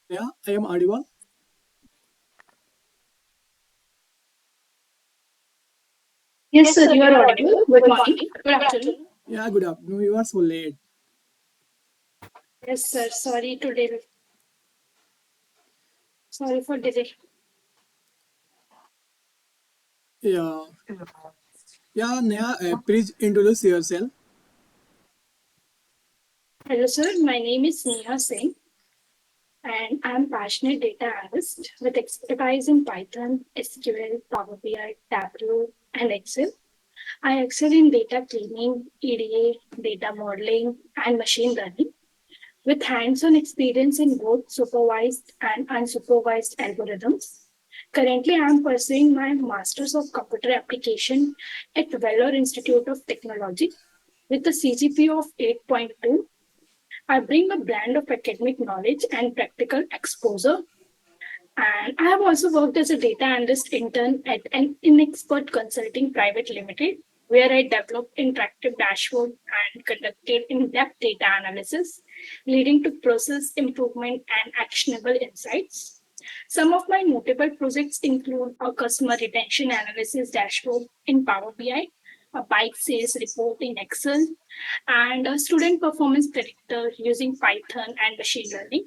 Yeah, I am audible. Yes, sir, you are audible. Good morning. Good afternoon. Yeah, good afternoon. You are so late. Yes, sir. Sorry to delay. Sorry for delay. Yeah, yeah, Neha, please introduce yourself. Hello, sir. My name is Neha Singh, and I'm passionate data analyst with expertise in Python, SQL, Power BI, Tableau, and Excel. I excel in data cleaning, EDA, data modeling, and machine learning, with hands-on experience in both supervised and unsupervised algorithms. Currently, I am pursuing my Masters of Computer Application at Vellore Institute of Technology with a CGPA of 8.2. I bring a blend of academic knowledge and practical exposure. And I have also worked as a data analyst intern at an Inexpert Consulting Private Limited, where I developed interactive dashboard and conducted in-depth data analysis, leading to process improvement and actionable insights. Some of my notable projects include a customer retention analysis dashboard in Power BI, a bike sales report in Excel, and a student performance predictor using Python and machine learning.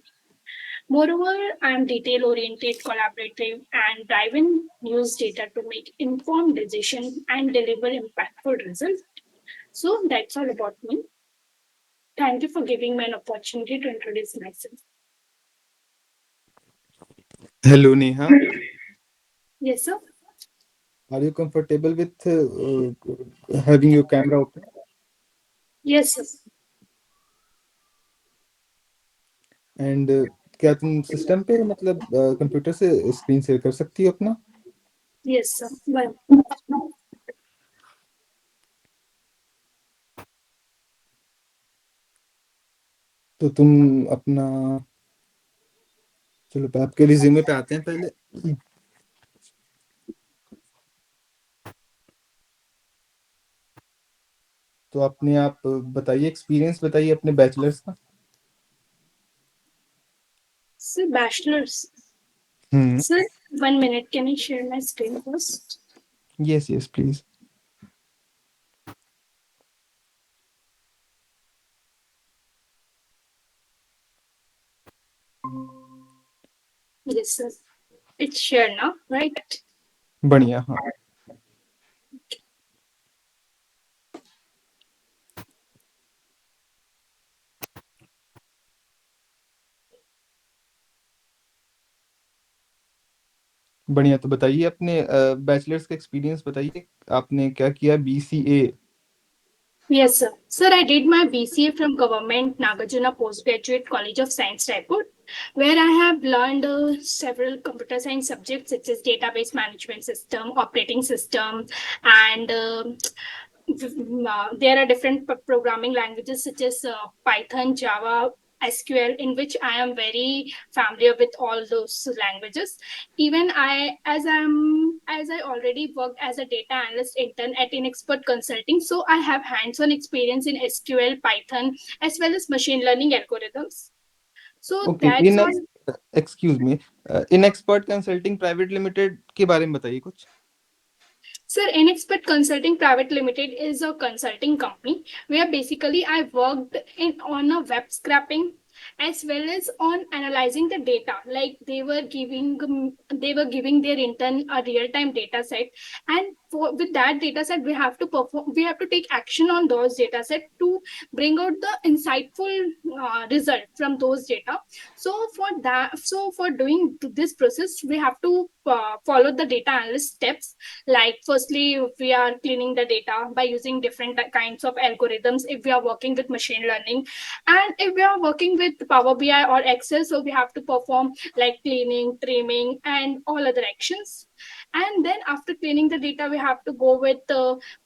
Moreover, I am detail oriented, collaborative, and drive in use data to make informed decisions and deliver impactful results. So that's all about me. Thank you for giving me an opportunity to introduce myself. Hello, Neha. Yes, sir. Are you comfortable with having your camera open? Yes, sir. And क्या तुम system पे मतलब computer से screen share कर सकती हो अपना? Yes, sir. Well, तो तुम अपना चलो आपके रिज्यूमे पे आते हैं पहले। तो अपने आप बताइए, एक्सपीरियंस बताइए अपने बैचलर्स का। sir, bachelor's. Hmm. Sir, 1 minute. Can I share my screen first? Yes yes please. Yes, sir. It's shared now, right? बढ़िया, हाँ। बढ़िया, तो बताइए अपने बैचलर्स का एक्सपीरियंस बताइए, आपने क्या किया? BCA। Yes, sir. Sir, I did my BCA from Government Nagarjuna Postgraduate College of Science, Raipur, where I have learned several computer science subjects such as database management system, operating system, and there are different programming languages such as Python, Java, SQL, in which I am very familiar with all those languages. Even as I already worked as a data analyst intern at Inexpert Consulting, so I have hands-on experience in SQL, Python, as well as machine learning algorithms. So okay, that's in all. Excuse me, in expert consulting private limited के बारे में बताइए कुछ। Sir, Inexpert Consulting Private Limited is a consulting company where basically I worked in on a web scraping as well as on analyzing the data. Like they were giving their intern a real time data set, and with that data set we have to take action on those data set to bring out the insightful result from those data. So for doing this process, we have to follow the data analyst steps, like firstly we are cleaning the data by using different kinds of algorithms if we are working with machine learning, and if we are working with Power BI or Excel, so we have to perform like cleaning, trimming, and all other actions. And then after cleaning the data, we have to go with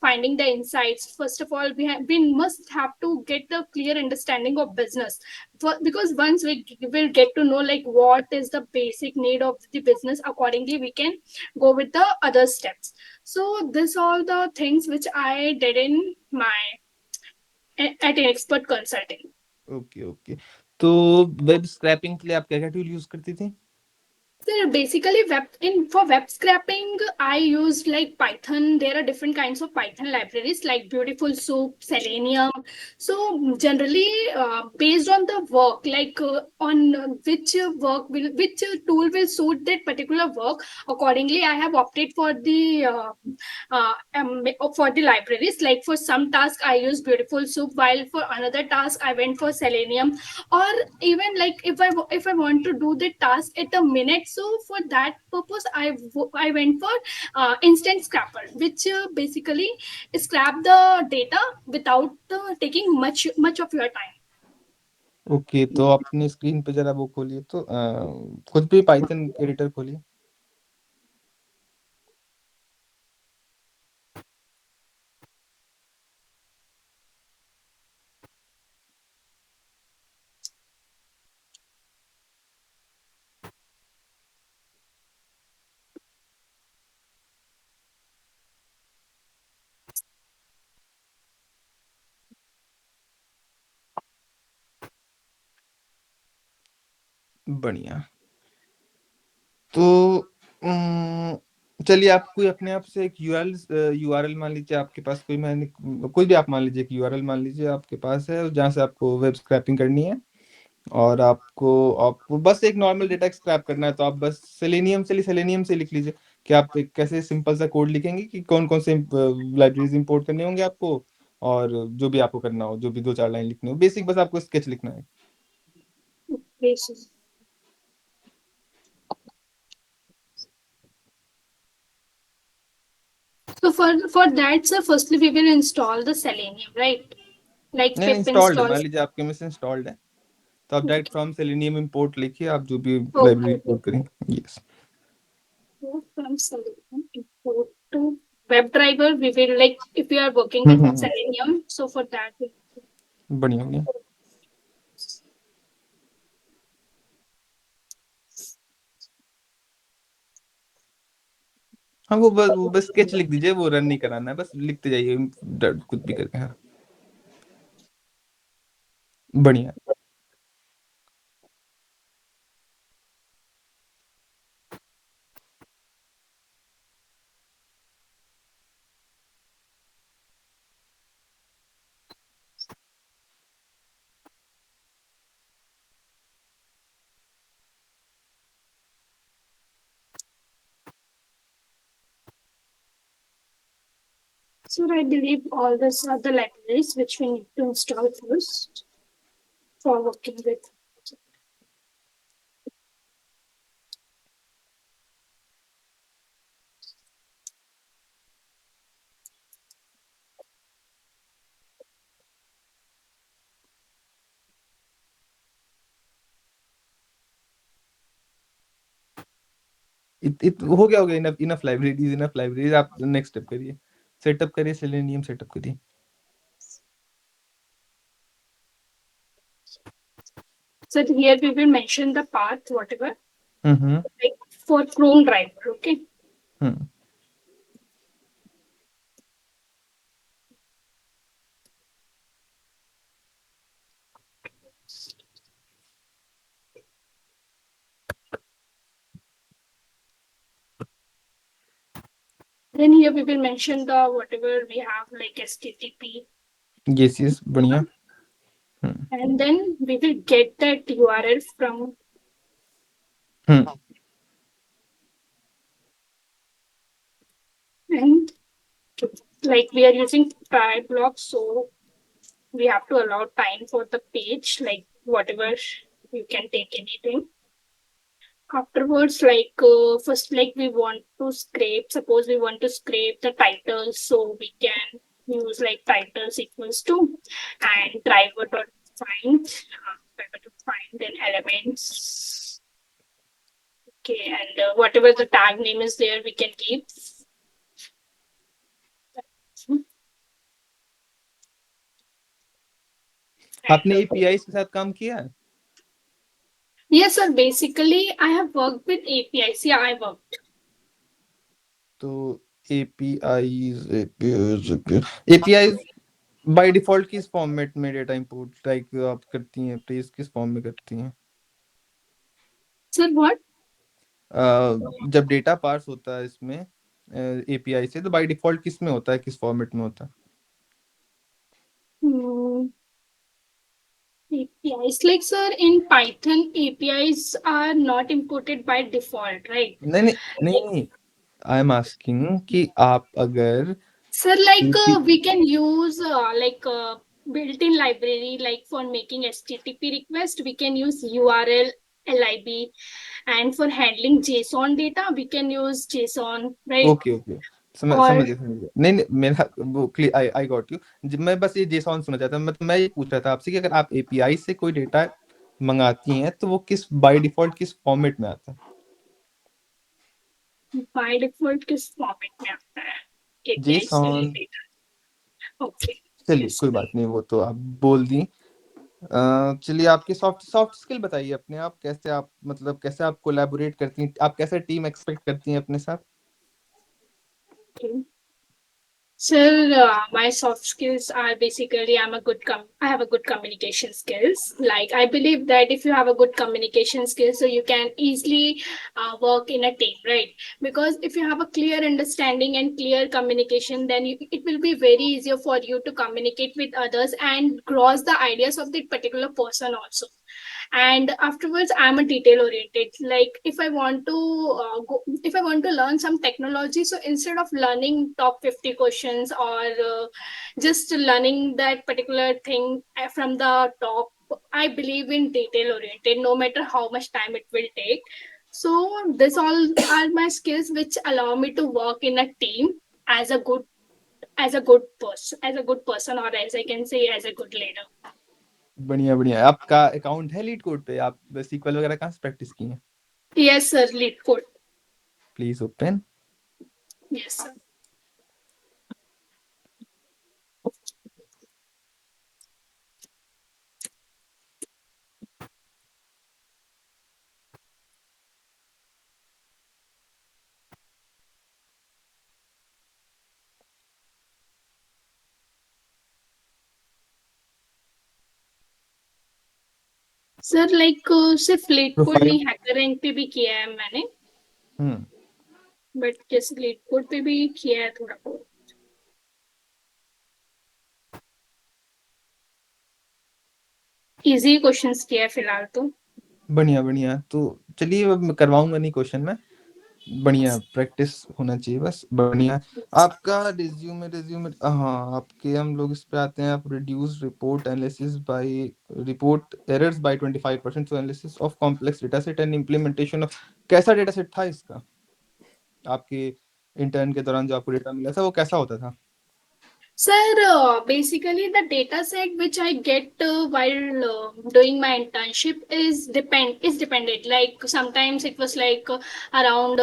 finding the insights. First of all, we must have to get the clear understanding of business, because once we will get to know like what is the basic need of the business, accordingly we can go with the other steps. So this all the things which I did in my at an expert consulting. Okay okay, तो web scrapping के लिए आप क्या-क्या tool use करती थी? So basically, for web scraping, I use like Python. There are different kinds of Python libraries like Beautiful Soup, Selenium. So generally, based on the work, like on which tool will suit that particular work. Accordingly, I have opted for the libraries. Like for some task, I use Beautiful Soup, while for another task, I went for Selenium. Or even like if I want to do the task at a minute, so for that purpose I went for instant scrapper, which basically scrap the data without taking much of your time. Okay, तो अपनी screen पे ज़रा वो खोलिए तो खुद भी Python editor खोलिए। बढ़िया। तो चलिए आप कोई अपने आप से एक यूआरएल मान लीजिए आपके पास कोई भी आप मान लीजिए एक यूआरएल मान लीजिए आपके पास है जहाँ से आपको वेब स्क्रैपिंग करनी है और आपको बस एक नॉर्मल डेटा स्क्रैप करना है, तो आप बस सेलेनियम से लिख लीजिए कि आप एक कैसे सिंपल सा कोड लिखेंगे कि कौन-कौन से लाइब्रेरीज इंपोर्ट करने होंगे आपको और जो भी आपको करना हो, जो भी 2-4 लाइन लिखनी हो। बेसिक बस आपको स्केच लिखना है। Basis. So for that, sir, firstly we will install the Selenium, right? Like नहीं, pip इंस्टॉल्ड है, install. मान लीजिए आपके में से इंस्टॉल्ड है, तो आप डायरेक्ट फ्रॉम सेलेनियम इंपोर्ट लिखिए, आप जो भी लाइब्रेरी Okay. इंपोर्ट करेंगे। Yes. So from Selenium import to WebDriver, we will like if we are working hmm, with hmm, hmm. Selenium, so for that we बढ़िया, बढ़िया। हाँ, वो बस स्केच लिख दीजिए, वो रन नहीं कराना है, बस लिखते जाइए कुछ भी करके। हाँ, बढ़िया। so I believe all these are the libraries which we need to install first for working with. हो गया, इनफ लाइब्रेरीज। आप नेक्स्ट स्टेप करिए, सेटअप करिए, सेलेनियम सेटअप करिए। So here we will mention the path, whatever, hmm, like for Chrome driver, okay? Hmm. Then here we will mention the whatever we have like HTTP, yes, बढ़िया। हुँ, and then we will get that URL from hmm. and like we are using try block, so we have to allow time for the page, like whatever you can take anything. Afterwards, like first, like we want to scrape. Suppose we want to scrape the titles, so we can use like titles equals to and driver dot find then elements. Okay, and whatever the tag name is there, we can keep. आपने APIs के साथ काम किया है? Yes, sir. Basically, I have worked with APIs. Yeah, I worked. तो APIs by default किस format में data import like आप करती हैं, प्लीज किस फॉर्म में करती हैं? Sir, what? जब डेटा पार्स होता है इसमें एपीआई से, तो बाय डिफॉल्ट किस में होता है, किस फॉर्मेट में होता है? Hmm, APIs. Like, sir, in Python, APIs are not imported by default, right? नहीं नहीं नहीं नहीं, आई एम आस्किंग कि आप अगर Sir, like AP we can use built-in library, like for making HTTP request, we can use URL, lib, and for handling JSON data, we can use JSON, right? Okay okay, समझ Or समझ गया। नहीं नहीं, मेरा वो clear, I I got you. मैं बस ये जेसॉन सुनना चाहता हूँ, मतलब मैं ये पूछ रहा था आपसे कि अगर आप एपीआई से कोई डेटा मंगाती हैं तो वो किस बाय डिफॉल्ट किस फॉर्मेट में आता है? by default किस format में आता है API से जेसॉन। data? Okay. चलिए Yes. कोई बात नहीं, वो तो आप बोल दी। चलिए आपकी सॉफ्ट सॉफ्ट स्किल बताइए अपने आप, कैसे आप मतलब कैसे आप कोलैबोरेट करती हैं, आप कैसे टीम एक्सपेक्ट करती हैं अपने साथ? Okay. Sir, my soft skills are basically I have a good communication skills. Like I believe that if you have a good communication skills, so you can easily work in a team, right? Because if you have a clear understanding and clear communication, then it will be very easier for you to communicate with others and cross the ideas of that particular person also. And afterwards I'm a detail oriented. Like if I want to if I want to learn some technology, so instead of learning top 50 questions or just learning that particular thing from the top, I believe in detail oriented no matter how much time it will take. So this all are my skills which allow me to work in a team as a good as a good person, or as I can say as a good leader. बढ़िया बढ़िया। आपका account है leet code पे? आप sequel वगैरह कहाँ से practice की हैं? Yes sir, lead code. Please open. Yes sir. Sir like सिर्फ लीड कोड प्रोफाइल। नहीं, हैकर रैंक पे भी किया है मैंने, हम्म। बट जैसे लीड कोड पे भी किया है थोड़ा बहुत। इजी क्वेश्चंस किया है फिलहाल तो। बढ़िया बढ़िया, तो चलिए अब मैं करवाऊंगा नहीं क्वेश्चन में, बढ़िया प्रैक्टिस होना चाहिए बस। बढ़िया। आपका रिज्यूमे रिज्यूमे हाँ, आपके हम लोग इस पे आते हैं। आप reduce report analysis by report errors by 25%, so analysis of complex data set and implementation of. कैसा डेटा सेट था इसका? आपके इंटर्न के दौरान जो आपको डेटा मिला था वो कैसा होता था? Sir, basically the data set which I get while doing my internship is dependent. Like sometimes it was like around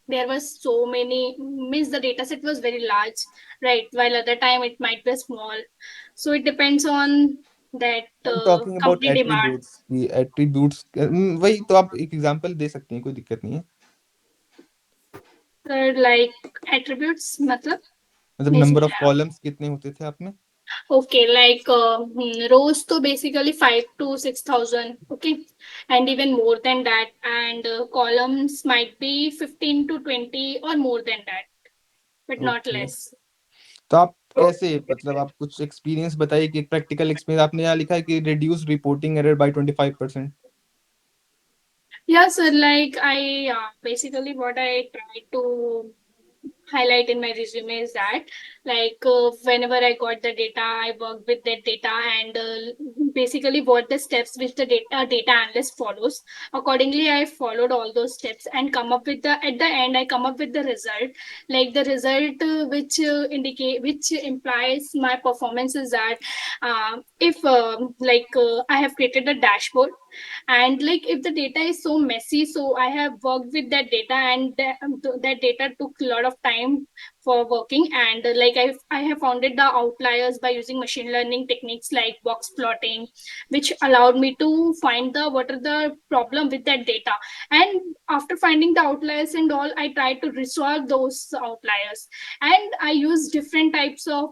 there was so many, means the data set was very large, right? While other time it might be small. So it depends on that I'm talking about company demand. Attributes की, attributes वही तो आप एक example दे सकती हैं, कोई दिक्कत नहीं है। Like attributes मतलब मतलब नहीं नंबर ऑफ समझा। कॉलम्स कितने होते थे आप में? Okay, like rows to basically 5 to 6,000. Okay, and even more than that, and columns might be 15 to 20 or more than that, but not okay, less. तो आप कैसे, मतलब आप कुछ एक्सपीरियंस बताइए कि प्रैक्टिकल एक्सपीरियंस। आपने यहाँ लिखा है कि reduce reporting error bye 25%। Yeah, sir. Like I basically what I try to highlight in my resume is that like whenever I got the data, I worked with that data and basically what the steps which the data analyst follows. Accordingly, I followed all those steps and come up with the at the end I come up with the result. Like the result which indicate which implies my performance is that if I have created a dashboard, and like if the data is so messy, so I have worked with that data, and that data took a lot of time for working, and I have founded the outliers by using machine learning techniques like box plotting, which allowed me to find the what are the problem with that data. And after finding the outliers and all, I try to resolve those outliers, and I use different types of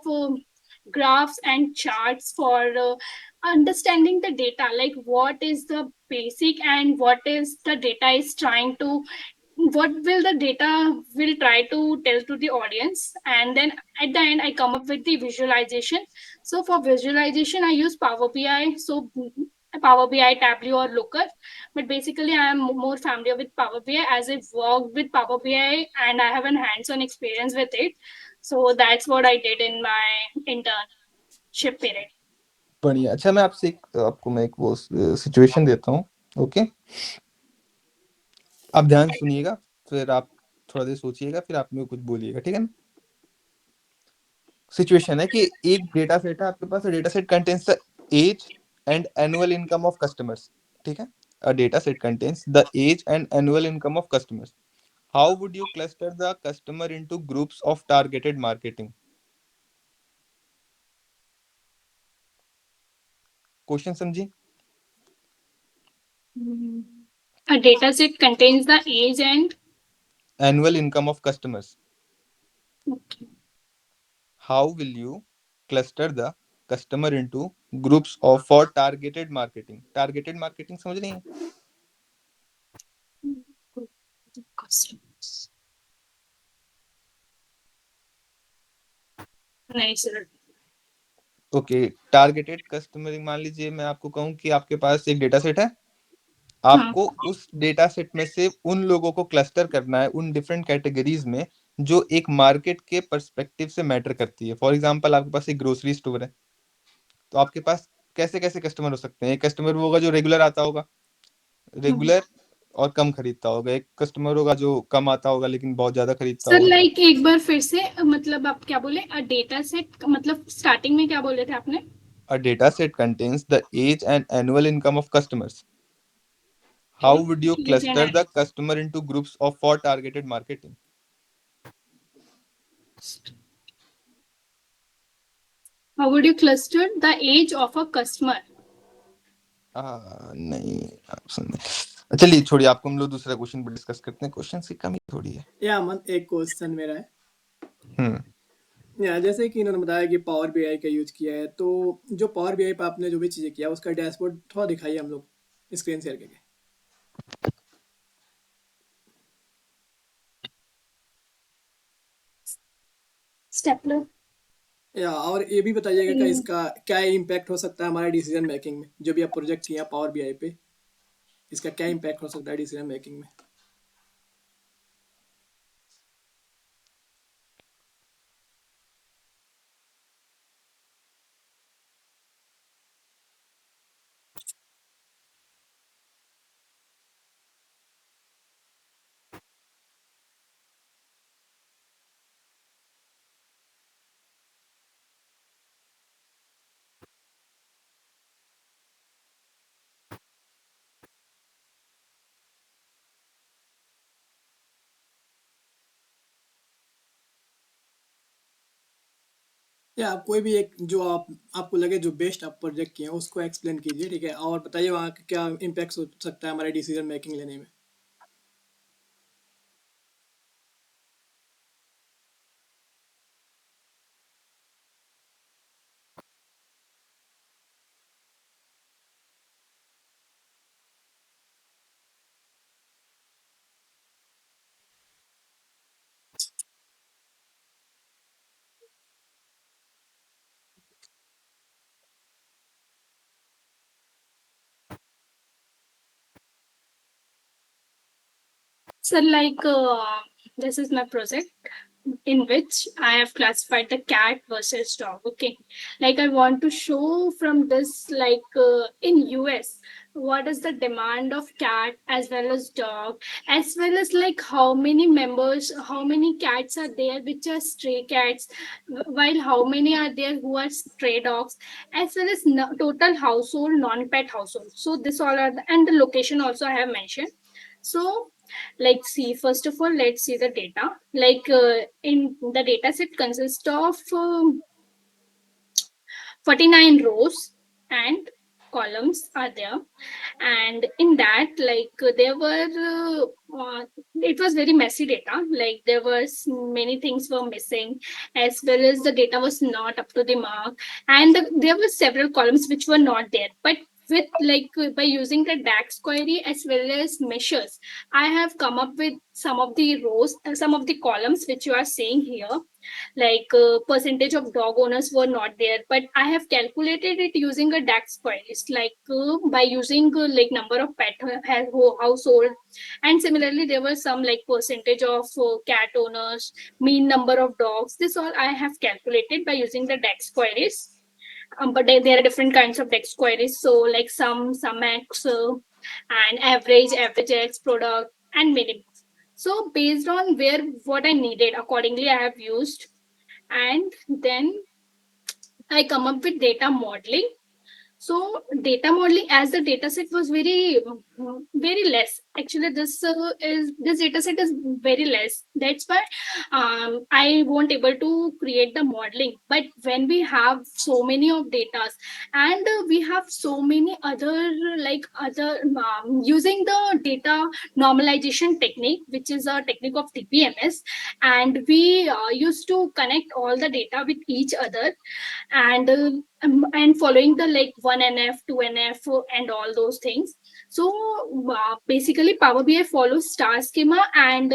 graphs and charts for understanding the data, like what is the basic and what is the data is trying to, what will the data will try to tell to the audience. And then at the end I come up with the visualization. So for visualization I use Power BI. So Power BI, Tableau or Looker, but basically I am more familiar with Power BI as I've worked with Power BI and I have an hands-on experience with it. So that's what I did in my internship period. बढ़िया। अच्छा, मैं आपसे आपको मैं एक वो situation देता हूँ। ओके, आप ध्यान सुनिएगा, फिर आप थोड़ा देर सोचिएगा, फिर आप मेरे को कुछ बोलिएगा, ठीक है ना? सिचुएशन है कि एक डेटा सेट है आपके पास, data set contains the age and annual income of customers, ठीक है? A data set contains the age and annual income of customers. How would you cluster the customer into groups of targeted marketing? Question समझी? A data set contains the age and annual income of customers. okay. How will you cluster the customer into groups of for targeted marketing? Targeted marketing समझ रही हैं? Customers. नहीं sir. Okay, targeted customer, मान लीजिए मैं आपको कहूं कि आपके पास एक डेटा सेट है, आपको उस डेटा सेट में से उन लोगों को क्लस्टर करना है उन डिफरेंट कैटेगरीज में जो एक मार्केट के पर्सपेक्टिव से मैटर करती है। फॉर एग्जांपल, आपके पास एक ग्रोसरी स्टोर है, तो आपके पास कैसे कैसे कस्टमर हो सकते हैं? एक कस्टमर वो होगा जो रेगुलर आता होगा, रेगुलर और कम खरीदता होगा। एक कस्टमर होगा जो कम आता होगा लेकिन बहुत ज्यादा खरीदता सर होगा। लाइक एक बार फिर से मतलब आप क्या बोले, अ डेटा सेट मतलब स्टार्टिंग में क्या बोले थे आपने? A data set contains the age and annual income of customers. How would you cluster the customer into groups of for targeted marketing? How would you cluster the age of a customer? नहीं, option नहीं। चलिए छोड़िए, आपको हम लोग दूसरा question पर discuss करते हैं। क्वेश्चन की कमी थोड़ी है। या मन एक क्वेश्चन मेरा है। हम्म या जैसे कि इन्होंने बताया कि पावर बीआई का यूज किया है, तो जो पावर बीआई पे आपने जो भी चीज़ें किया उसका डैशबोर्ड थोड़ा दिखाइए हम लोग स्क्रीन शेयर करके। स्टेपलर। या और ये भी बताइएगा कि इसका क्या इम्पैक्ट हो सकता है हमारे डिसीजन मेकिंग में, जो भी आप प्रोजेक्ट किया पावर बीआई पे, इसका क्या इम्पैक्ट हो सकता है डिसीजन मेकिंग में? या आप कोई भी एक जो आपको लगे जो बेस्ट आप प्रोजेक्ट किए हैं उसको एक्सप्लेन कीजिए, ठीक है? और बताइए वहाँ का क्या इम्पैक्ट हो सकता है हमारे डिसीजन मेकिंग लेने में। So, like, this is my project in which I have classified the cat versus dog. Okay, like I want to show from this, like in US, what is the demand of cat as well as dog, as well as like how many members, how many cats are there which are stray cats, while how many are there who are stray dogs, as well as total household, non-pet household. So this all are and the location also I have mentioned. So like see, first of all let's see the data. Like in the data set consists of 49 rows and columns are there, and in that, like there were it was very messy data. Like there was many things were missing, as well as the data was not up to the mark, and there were several columns which were not there. But with by using the DAX query as well as measures, I have come up with some of the rows, some of the columns which you are seeing here. Like percentage of dog owners were not there, but I have calculated it using a DAX queries, like by using like number of pet household, and similarly there were some like percentage of cat owners, mean number of dogs. This all I have calculated by using the DAX queries. But there are different kinds of DAX queries, so like some X and average X, product, and minimum. So based on where what I needed, accordingly I have used, and then I come up with data modeling. So data modeling, as the data set was very less. Actually, this data set is very less. That's why I won't able to create the modeling. But when we have so many of data, and we have so many other using the data normalization technique, which is a technique of TPMS, and we used to connect all the data with each other, and following the like 1NF 2NF and all those things. So basically Power BI follows star schema and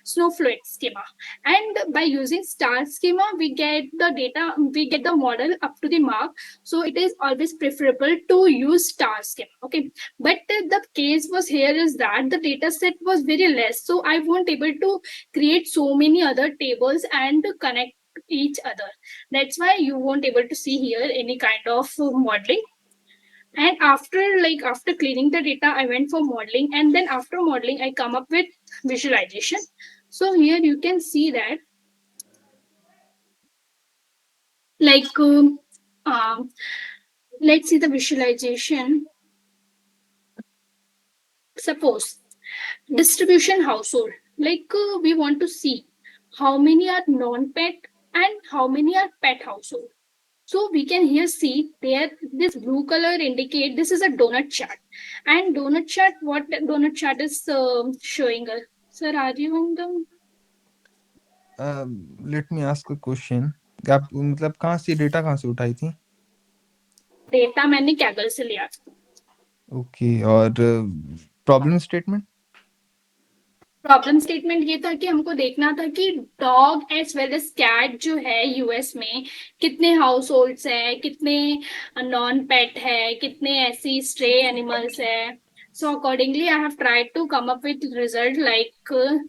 snowflake schema, and by using star schema we get the data, we get the model up to the mark. So it is always preferable to use star schema. Okay, but the case was here is that the data set was very less, so I won't able to create so many other tables and connect each other. That's why you won't able to see here any kind of modeling. And after cleaning the data, I went for modeling, and then after modeling I come up with visualization. So here you can see that, like um, let's see the visualization. Suppose distribution household, like we want to see how many are non-pet and how many are pet household. So we can here see there, this blue color indicate this is a donut chart. And donut chart, what donut chart is showing us? Sir, are you on the let me ask a question. आप मतलब कहाँ से data कहाँ से उठाई थी? Data मैंने Kaggle से लिया। ओके, और प्रॉब्लम स्टेटमेंट? प्रॉब्लम स्टेटमेंट ये था कि हमको देखना था कि dog as well as cat जो है यूएस में कितने हाउस होल्ड्स है, कितने नॉन पेट है, कितने ऐसी स्ट्रे एनिमल्स है. So accordingly, I have tried to come up with result like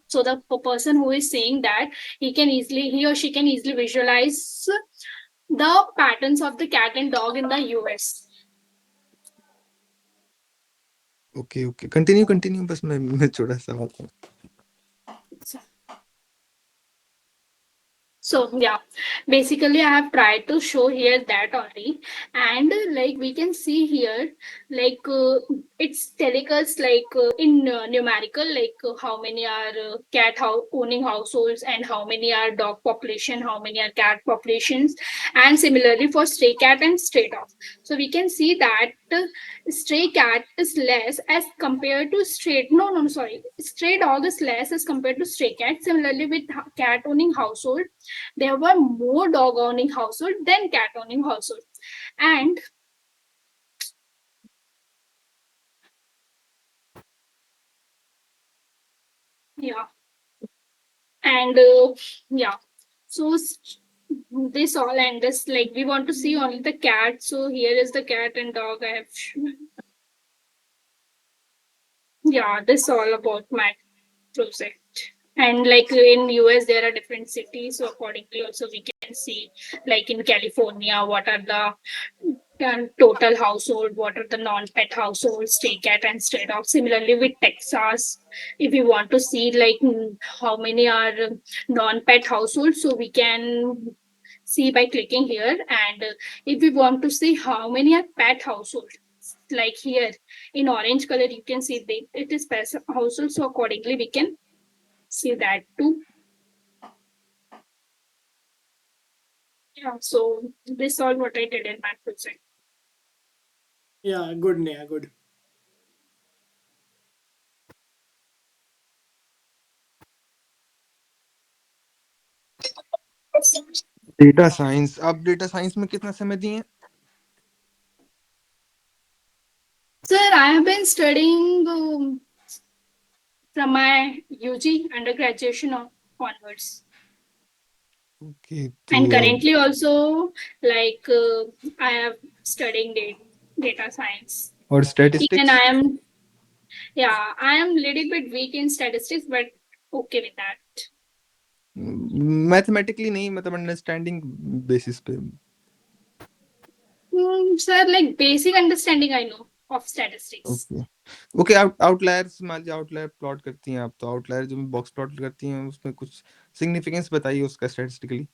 so the person who is saying that he or she can easily visualize the patterns of the cat and dog in the US. Okay okay, continue. बस मैं छोटा सवाल था। So yeah, basically I have tried to show here that only, and like we can see here, like it's telling us like in numerical, like how many are owning households and how many are dog population, how many are cat populations, and similarly for stray cat and stray dog. So we can see that stray cat is less as compared to stray dog is less as compared to stray cat. Similarly with cat owning household, there were more dog owning household than cat owning household. And yeah, and yeah, so this all, and this like we want to see only the cat. So here is the cat and dog I have yeah, this all about my project. And like in US there are different cities, so accordingly also we can see like in California what are the total household, what are the non-pet households, stray cat and stray dog. Similarly with Texas, if we want to see like how many are non-pet households, so we can see by clicking here. And if we want to see how many are pet households, like here in orange color you can see it is pet household, so accordingly we can see that too. Yeah, so this all what I did in my project. Yeah, good, Neha, good. Data science, आप data science में कितना समय दिए हैं? Sir, I have been studying from my UG undergraduation onwards. Okay, And तो currently also, like, I am studying data science. और Even statistics? I am little bit weak in statistics, but okay with that. Mathematically नहीं, मतलब understanding basis पे। Sir, like basic understanding I know of statistics. Okay okay, outliers, मान लीजिए outlier plot करती हैं आप, तो आउटलायर जो बॉक्स प्लॉट करती हैं उसमें कुछ सिग्निफिकेंस बताइए उसका statistically.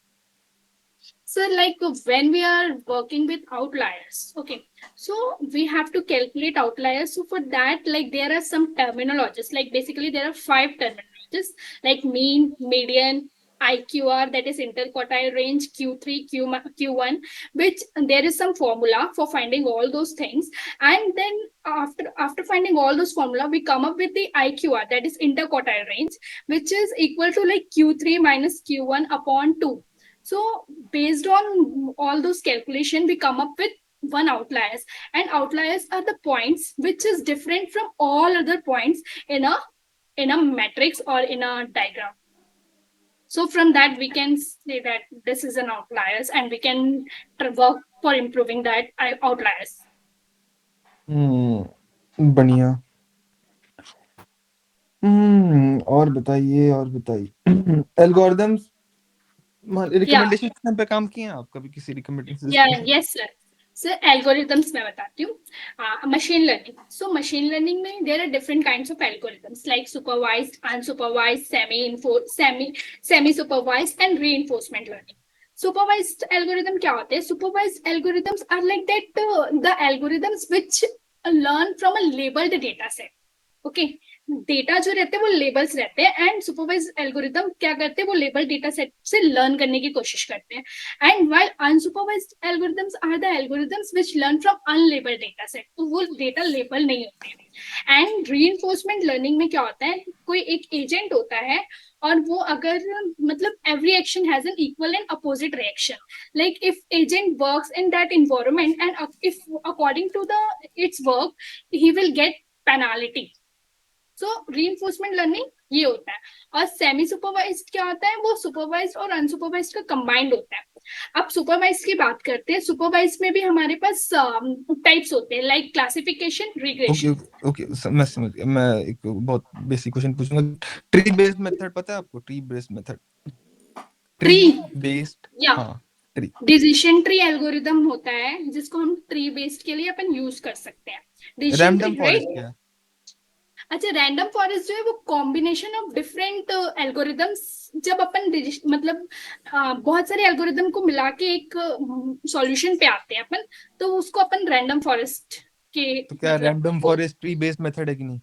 So, like when we are working with outliers, okay, so we have to calculate outliers. So, for that, like there are some terminologies, like basically there are 5 terminologies like mean, median, IQR, that is interquartile range, Q3, Q1, which there is some formula for finding all those things. And then after finding all those formula, we come up with the IQR, that is interquartile range, which is equal to like Q3 minus Q1 upon 2. So based on all those calculation, we come up with one outliers, and outliers are the points which is different from all other points in a matrix or in a diagram. So from that we can say that this is an outliers, and we can work for improving that outliers. बढ़िया। और बताइए algorithms, Yeah. Recommendation system पे काम किए हैं आप कभी, किसी रिकमेंडेशन Yeah, सिस्टम पे? yes, sir. सर एल्गोरिथम्स मैं बताती हूँ machine learning. So machine learning में there are different kinds of algorithms like supervised, unsupervised, semi supervised and reinforcement learning. Supervised algorithm क्या होते हैं? Supervised algorithms are like that the algorithms which learn from a labeled data set. Okay, data जो रहते हैं वो labels रहते हैं, and supervise algorithm क्या करते हैं? वो लेबल डेटा सेट से लर्न करने की कोशिश करते हैं. And while unsupervised algorithms are the algorithms which learn from unlabelled data set, तो वो डेटा लेबल नहीं होते हैं. एंड रीइंफोर्समेंट लर्निंग में क्या होता है? कोई एक एजेंट होता है, और वो अगर मतलब every action has an equal and opposite reaction. Like if agent works in that environment and if according to the its work he will get penalty. So reinforcement learning ये होता है. और सेमी सुपरवाइज्ड क्या होता है? वो supervised और unsupervised का कंबाइंड होता है. अब सुपरवाइज्ड की बात करते हैं. सुपरवाइज्ड में भी हमारे पास टाइप्स होते हैं लाइक क्लासिफिकेशन, रिग्रेशन. ओके, मैं समझ गया। मैं एक बहुत बेसिक क्वेश्चन पूछूंगा। ट्री बेस्ड मेथड पता है आपको? Tree based method, tree tree based, या हाँ ट्री। डिसीजन ट्री एल्गोरिदम होता है जिसको हम ट्री बेस्ड के लिए अपन यूज कर सकते हैं. Decision random tree, forest right? क्या है? अच्छा, रैंडम फॉरेस्ट जो है वो कॉम्बिनेशन ऑफ डिफरेंट एल्गोरिदम्स. जब अपन मतलब बहुत सारे एल्गोरिदम को मिला के एक सॉल्यूशन पे आते हैं अपन, तो उसको अपन रैंडम फॉरेस्ट के तो क्या मतलब random forest tree based method है कि नहीं?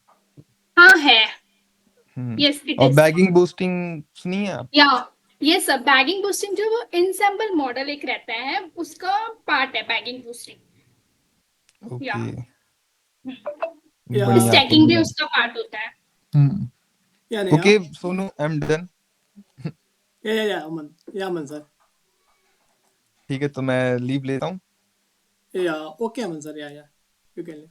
हाँ है. यस इट और इज. बैगिंग बूस्टिंग सुनी है आप? या यस सर, बैगिंग बूस्टिंग जो वो इनसेंबल मॉडल एक रहता है उसका पार्ट है बैगिंग बूस्टिंग. या ओके, या बढ़िया स्टैकिंग भी बढ़िया। उसका पार्ट होता है. या Neha. Okay Sonu, I am done. या अमन. या अमन सर. ठीक है, तो मैं लीव लेता हूँ। Yeah okay Aman sir. Yeah you can.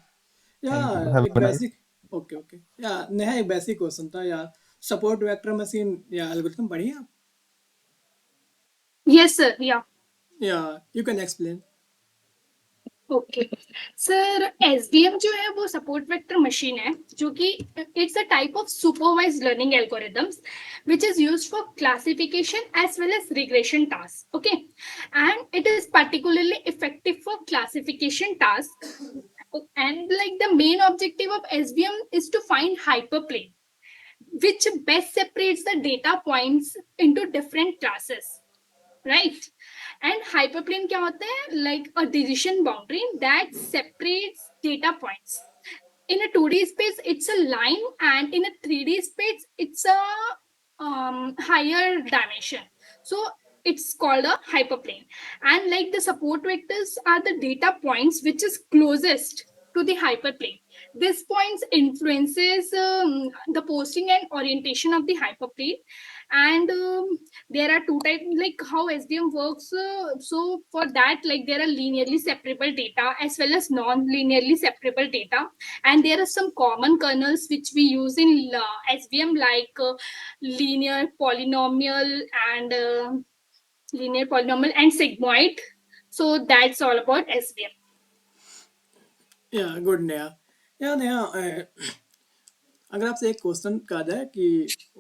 Yeah thank you, have एक a nice. Basic. Okay okay. Yeah Neha, एक बेसिक क्वेश्चन था यार. सपोर्ट वेक्टर मशीन या एल्गोरिथम पढ़ी है आप? Yes sir. Yeah you can explain. Okay sir, SDM जो है वो सपोर्ट वेक्टर मशीन है जो कि it's a type of supervised learning algorithms which is used for classification as well as regression tasks. Okay, and it is particularly effective for classification tasks. And like the main objective of SVM is to find hyperplane which best separates the data points into different classes, right? And hyperplane क्या होता है? Like a decision boundary that separates data points. In a 2D space it's a line, and in a 3D space it's a higher dimension, so it's called a hyperplane. And like the support vectors are the data points which is closest to the hyperplane. This point influences the posting and orientation of the hyperplane. And there are two types, like how SVM works. So for that, like there are linearly separable data as well as non-linearly separable data, and there are some common kernels which we use in SVM, like linear polynomial and sigmoid. So that's all about SVM. या good Neha. या नेहा, अगर आपसे एक question कहा जाए कि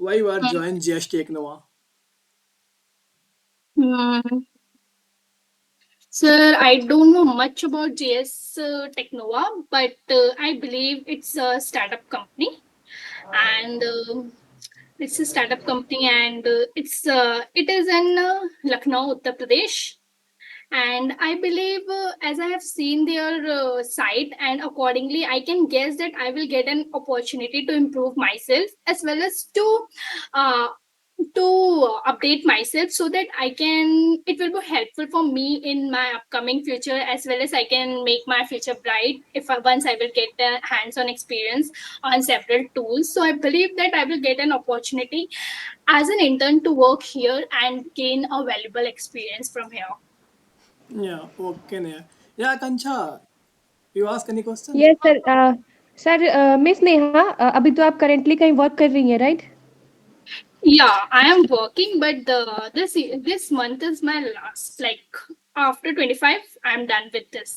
why you are join GS Technova. Hmm. Sir, I don't know much about JS Technova, but I believe it's a startup company, and it's a startup company, and it is in Lucknow, Uttar Pradesh. And I believe, as I have seen their site, and accordingly I can guess that I will get an opportunity to improve myself as well as uh, to update myself, so that it will be helpful for me in my upcoming future, as well as I can make my future bright once I will get the hands-on experience on several tools. So I believe that I will get an opportunity as an intern to work here and gain a valuable experience from here. Yeah okay Neha. Yeah Akanksha, you ask any question. Yes sir. Sir miss Neha, अभी तो आप currently कहीं work कर रही हैं, right? Yeah, I am working, but this month is my last. Like after 25, I'm done with this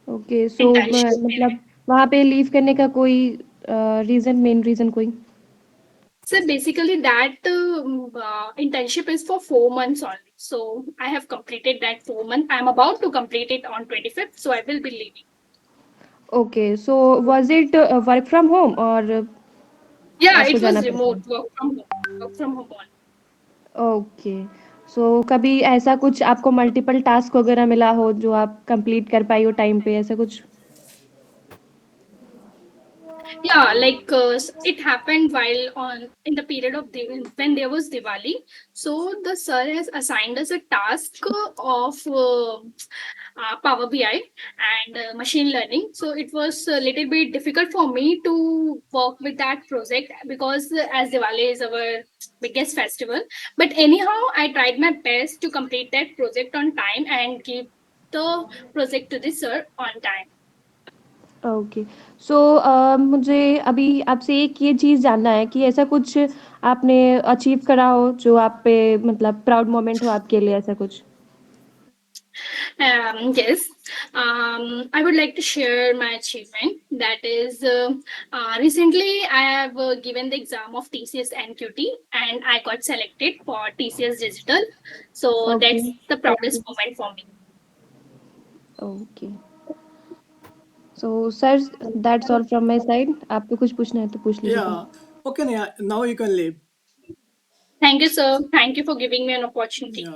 okay. So internship. मतलब वहाँ पे लीव करने का कोई मेन रीजन कोई? So basically, that internship is for 4 months only. So I have completed that 4 month. I'm about to complete it on 25th. So I will be leaving. Okay. So was it work from home और Yeah, आपको it जाना was पड़ता remote है? work from home. Work from home only. Okay. So कभी ऐसा कुछ आपको multiple task वगैरह मिला हो जो आप कंप्लीट कर पाई हो टाइम पे, ऐसा कुछ? Yeah, like it happened while in the period of when there was Diwali. So the sir has assigned us a task of Power BI and machine learning. So it was a little bit difficult for me to work with that project, because as Diwali is our biggest festival. But anyhow, I tried my best to complete that project on time and give the project to the sir on time. Okay. So मुझे अभी आपसे एक ये चीज़ जानना है कि ऐसा कुछ आपने अचीव करा हो जो आप पे मतलब प्राउड मोमेंट हो आपके लिए, ऐसा कुछ? Yes, I would like to share my achievement. That is, recently I have given the exam of TCS NQT, and I got selected for TCS Digital. So okay. that's the proudest moment for me. Okay. So sir, that's all from my side. आपको कुछ पूछना है तो पूछ लीजिए. या okay Neha, now you can leave. Thank you, sir. Thank you for giving me an opportunity. या